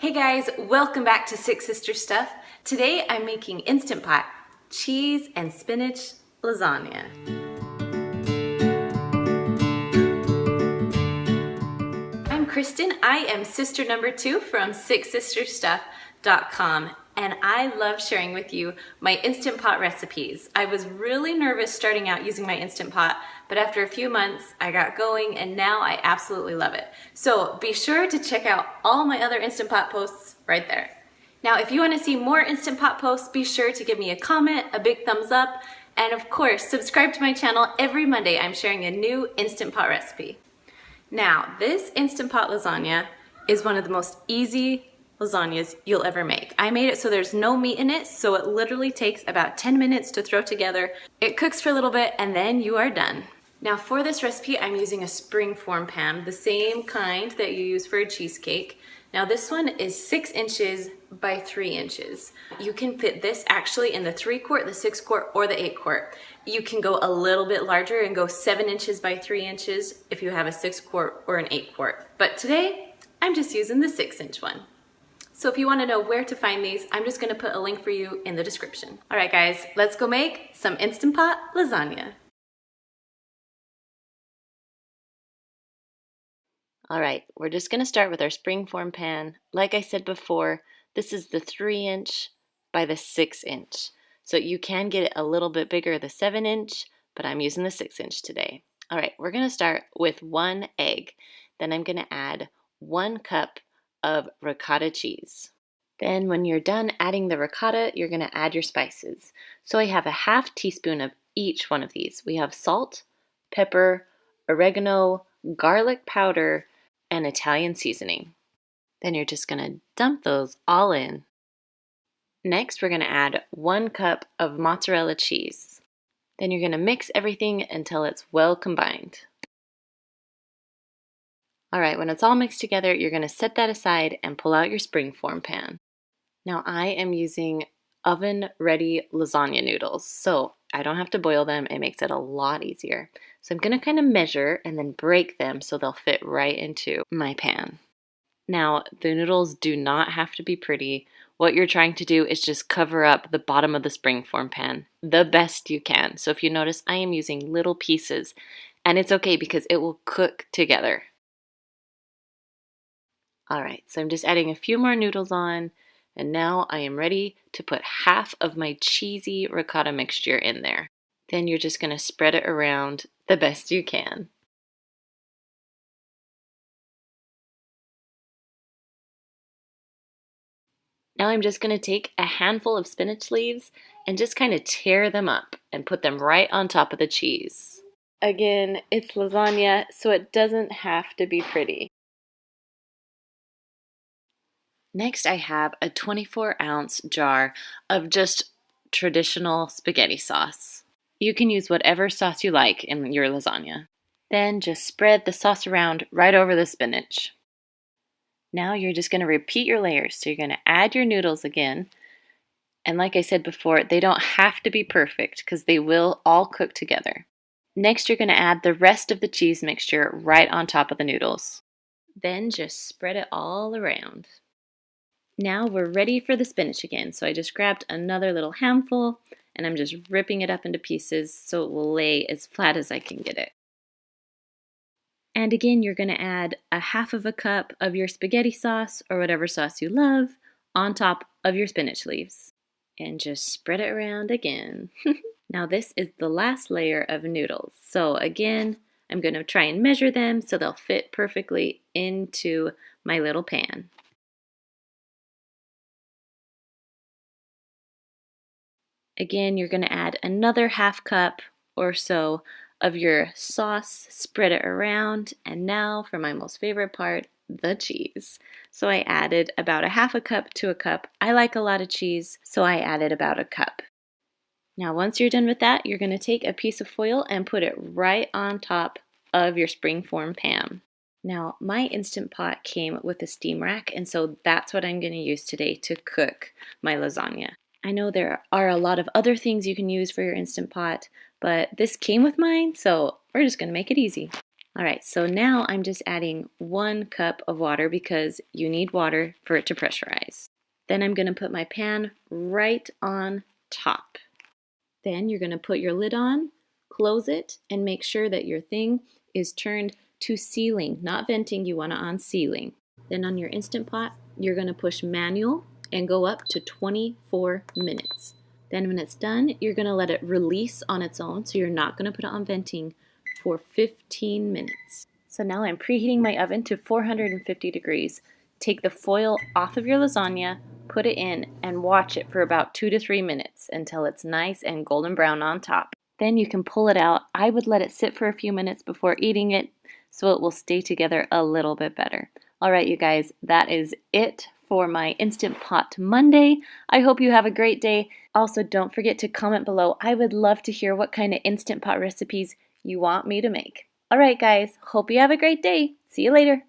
Hey guys, welcome back to Six Sister Stuff. Today I'm making Instant Pot cheese and spinach lasagna. I'm Kristen. I am sister number 2 from sixsisterstuff.com, and I love sharing with you my Instant Pot recipes. I was really nervous starting out using my Instant Pot, but after a few months I got going and now I absolutely love it. So be sure to check out all my other Instant Pot posts right there. Now if you want to see more Instant Pot posts, be sure to give me a comment, a big thumbs up, and of course subscribe to my channel. Every Monday I'm sharing a new Instant Pot recipe. Now, this Instant Pot lasagna is one of the most easy lasagnas you'll ever make. I made it so there's no meat in it, so it literally takes about 10 minutes to throw together. It cooks for a little bit and then you are done. Now for this recipe, I'm using a springform pan, the same kind that you use for a cheesecake. Now this one is 6 inches by 3 inches. You can fit this actually in the 3-quart, the 6-quart, or the 8-quart. You can go a little bit larger and go 7 inches by 3 inches if you have a 6-quart or an 8-quart. But today, I'm just using the 6-inch one. So if you want to know where to find these, I'm just going to put a link for you in the description. All right guys, let's go make some Instant Pot lasagna. All right, we're just going to start with our springform pan. Like I said before, this is the 3-inch by the 6-inch. So you can get it a little bit bigger, the 7-inch, but I'm using the 6-inch today. All right, we're going to start with 1 egg. Then I'm going to add 1 cup of ricotta cheese. Then when you're done adding the ricotta, you're going to add your spices. So I have a ½ teaspoon of each one of these. We have salt, pepper, oregano, garlic powder, and Italian seasoning. Then you're just going to dump those all in. Next, we're going to add 1 cup of mozzarella cheese. Then you're going to mix everything until it's well combined. All right, when it's all mixed together, you're going to set that aside and pull out your springform pan. Now I am using oven-ready lasagna noodles, so I don't have to boil them. It makes it a lot easier. So I'm going to kind of measure and then break them so they'll fit right into my pan. Now, the noodles do not have to be pretty. What you're trying to do is just cover up the bottom of the springform pan the best you can. So if you notice, I am using little pieces, and it's okay because it will cook together. All right, so I'm just adding a few more noodles on, and now I am ready to put half of my cheesy ricotta mixture in there. Then you're just going to spread it around the best you can. Now I'm just going to take a handful of spinach leaves and just kind of tear them up and put them right on top of the cheese. Again, it's lasagna, so it doesn't have to be pretty. Next, I have a 24-ounce jar of just traditional spaghetti sauce. You can use whatever sauce you like in your lasagna. Then just spread the sauce around right over the spinach. Now you're just going to repeat your layers. So you're going to add your noodles again. And like I said before, they don't have to be perfect because they will all cook together. Next, you're going to add the rest of the cheese mixture right on top of the noodles. Then just spread it all around. Now we're ready for the spinach again. So I just grabbed another little handful and I'm just ripping it up into pieces so it will lay as flat as I can get it. And again, you're going to add a ½ cup of your spaghetti sauce or whatever sauce you love on top of your spinach leaves. And just spread it around again. Now this is the last layer of noodles. So again, I'm going to try and measure them so they'll fit perfectly into my little pan. Again, you're going to add another ½ cup or so of your sauce, spread it around, and now for my most favorite part, the cheese. So I added about a ½ cup to a cup. I like a lot of cheese, so I added about a cup. Now once you're done with that, you're going to take a piece of foil and put it right on top of your springform pan. Now my Instant Pot came with a steam rack, and so that's what I'm going to use today to cook my lasagna. I know there are a lot of other things you can use for your Instant Pot, but this came with mine, so we're just going to make it easy. All right, so now I'm just adding 1 cup of water because you need water for it to pressurize. Then I'm going to put my pan right on top. Then you're going to put your lid on, close it, and make sure that your thing is turned to sealing, not venting. You want it on sealing. Then on your Instant Pot, you're going to push manual and go up to 24 minutes. Then when it's done, you're going to let it release on its own, so you're not going to put it on venting for 15 minutes. So now I'm preheating my oven to 450 degrees. Take the foil off of your lasagna, put it in, and watch it for about 2 to 3 minutes until it's nice and golden brown on top. Then you can pull it out. I would let it sit for a few minutes before eating it so it will stay together a little bit better. All right, you guys, that is it for my Instant Pot Monday. I hope you have a great day. Also, don't forget to comment below. I would love to hear what kind of Instant Pot recipes you want me to make. All right, guys, hope you have a great day. See you later.